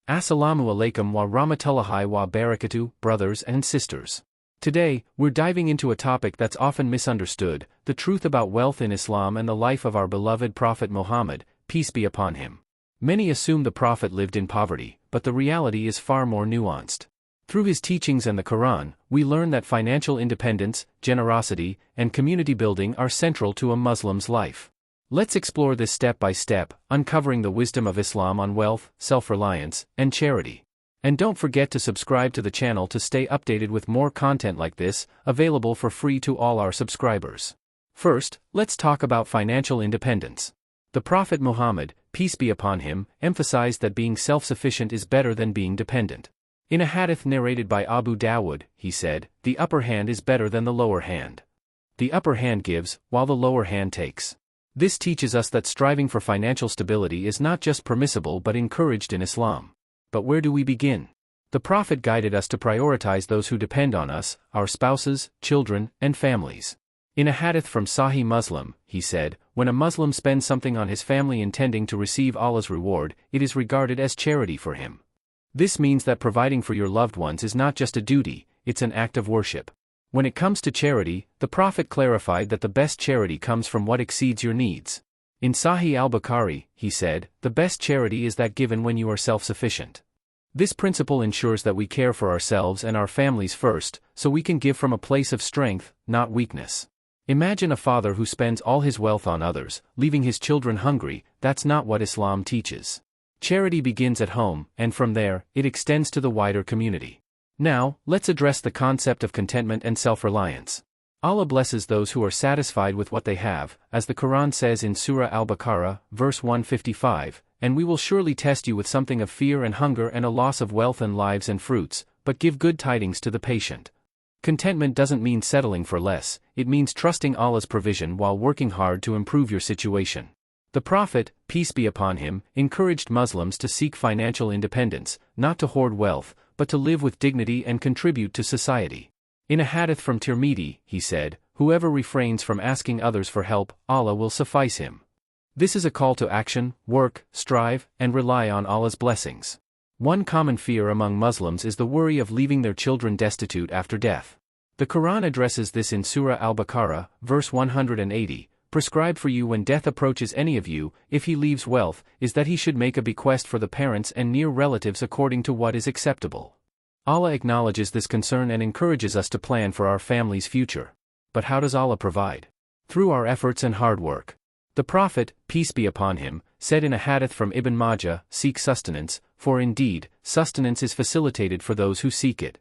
Assalamu alaikum wa rahmatullahi wa barakatuh, brothers and sisters. Today, we're diving into a topic that's often misunderstood, the truth about wealth in Islam and the life of our beloved Prophet Muhammad, peace be upon him. Many assume the Prophet lived in poverty, but the reality is far more nuanced. Through his teachings and the Quran, we learn that financial independence, generosity, and community building are central to a Muslim's life. Let's explore this step by step, uncovering the wisdom of Islam on wealth, self-reliance, and charity. And don't forget to subscribe to the channel to stay updated with more content like this, available for free to all our subscribers. First, let's talk about financial independence. The Prophet Muhammad, peace be upon him, emphasized that being self-sufficient is better than being dependent. In a hadith narrated by Abu Dawud, he said, "The upper hand is better than the lower hand. The upper hand gives, while the lower hand takes." This teaches us that striving for financial stability is not just permissible but encouraged in Islam. But where do we begin? The Prophet guided us to prioritize those who depend on us, our spouses, children, and families. In a hadith from Sahih Muslim, he said, "When a Muslim spends something on his family intending to receive Allah's reward, it is regarded as charity for him." This means that providing for your loved ones is not just a duty, it's an act of worship. When it comes to charity, the Prophet clarified that the best charity comes from what exceeds your needs. In Sahih al-Bukhari, he said, "The best charity is that given when you are self-sufficient." This principle ensures that we care for ourselves and our families first, so we can give from a place of strength, not weakness. Imagine a father who spends all his wealth on others, leaving his children hungry. That's not what Islam teaches. Charity begins at home, and from there, it extends to the wider community. Now, let's address the concept of contentment and self-reliance. Allah blesses those who are satisfied with what they have, as the Quran says in Surah Al-Baqarah, verse 155, "And we will surely test you with something of fear and hunger and a loss of wealth and lives and fruits, but give good tidings to the patient." Contentment doesn't mean settling for less, it means trusting Allah's provision while working hard to improve your situation. The Prophet, peace be upon him, encouraged Muslims to seek financial independence, not to hoard wealth, but to live with dignity and contribute to society. In a hadith from Tirmidhi, he said, "Whoever refrains from asking others for help, Allah will suffice him." This is a call to action, work, strive, and rely on Allah's blessings. One common fear among Muslims is the worry of leaving their children destitute after death. The Quran addresses this in Surah Al-Baqarah, verse 180, "Prescribed for you when death approaches any of you, if he leaves wealth, is that he should make a bequest for the parents and near relatives according to what is acceptable." Allah acknowledges this concern and encourages us to plan for our family's future. But how does Allah provide? Through our efforts and hard work. The Prophet, peace be upon him, said in a hadith from Ibn Majah, "Seek sustenance, for indeed, sustenance is facilitated for those who seek it."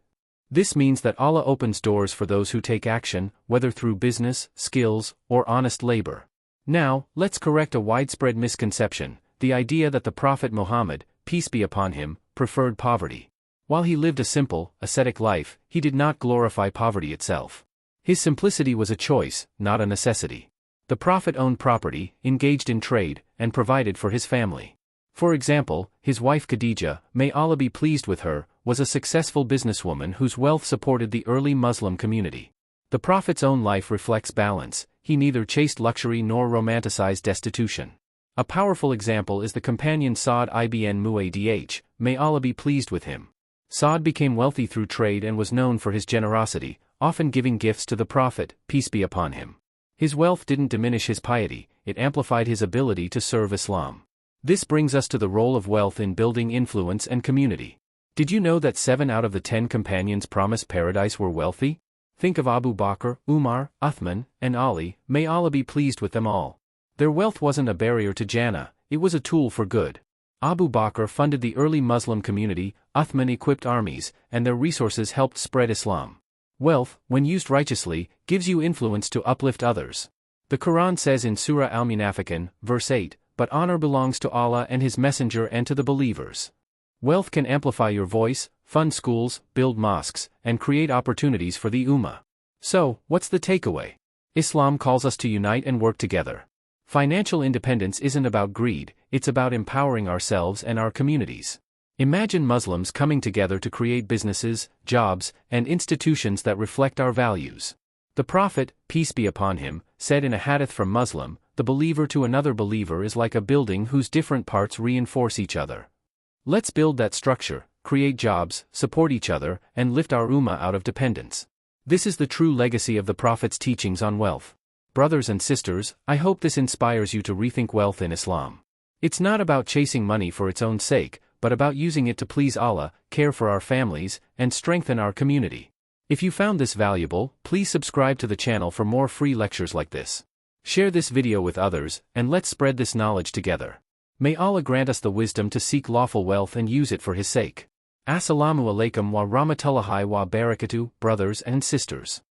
This means that Allah opens doors for those who take action, whether through business, skills, or honest labor. Now, let's correct a widespread misconception, the idea that the Prophet Muhammad, peace be upon him, preferred poverty. While he lived a simple, ascetic life, he did not glorify poverty itself. His simplicity was a choice, not a necessity. The Prophet owned property, engaged in trade, and provided for his family. For example, his wife Khadija, may Allah be pleased with her, was a successful businesswoman whose wealth supported the early Muslim community. The Prophet's own life reflects balance, he neither chased luxury nor romanticized destitution. A powerful example is the companion Sa'd ibn Mu'adh, may Allah be pleased with him. Sa'd became wealthy through trade and was known for his generosity, often giving gifts to the Prophet, peace be upon him. His wealth didn't diminish his piety, it amplified his ability to serve Islam. This brings us to the role of wealth in building influence and community. Did you know that 7 out of the 10 companions promised paradise were wealthy? Think of Abu Bakr, Umar, Uthman, and Ali, may Allah be pleased with them all. Their wealth wasn't a barrier to Jannah, it was a tool for good. Abu Bakr funded the early Muslim community, Uthman equipped armies, and their resources helped spread Islam. Wealth, when used righteously, gives you influence to uplift others. The Quran says in Surah Al-Munafiqun, verse 8, "But honor belongs to Allah and His Messenger and to the believers." Wealth can amplify your voice, fund schools, build mosques, and create opportunities for the Ummah. So, what's the takeaway? Islam calls us to unite and work together. Financial independence isn't about greed, it's about empowering ourselves and our communities. Imagine Muslims coming together to create businesses, jobs, and institutions that reflect our values. The Prophet, peace be upon him, said in a hadith from Muslim, "The believer to another believer is like a building whose different parts reinforce each other." Let's build that structure, create jobs, support each other, and lift our ummah out of dependence. This is the true legacy of the Prophet's teachings on wealth. Brothers and sisters, I hope this inspires you to rethink wealth in Islam. It's not about chasing money for its own sake, but about using it to please Allah, care for our families, and strengthen our community. If you found this valuable, please subscribe to the channel for more free lectures like this. Share this video with others, and let's spread this knowledge together. May Allah grant us the wisdom to seek lawful wealth and use it for His sake. Assalamu alaikum wa rahmatullahi wa barakatuh, brothers and sisters.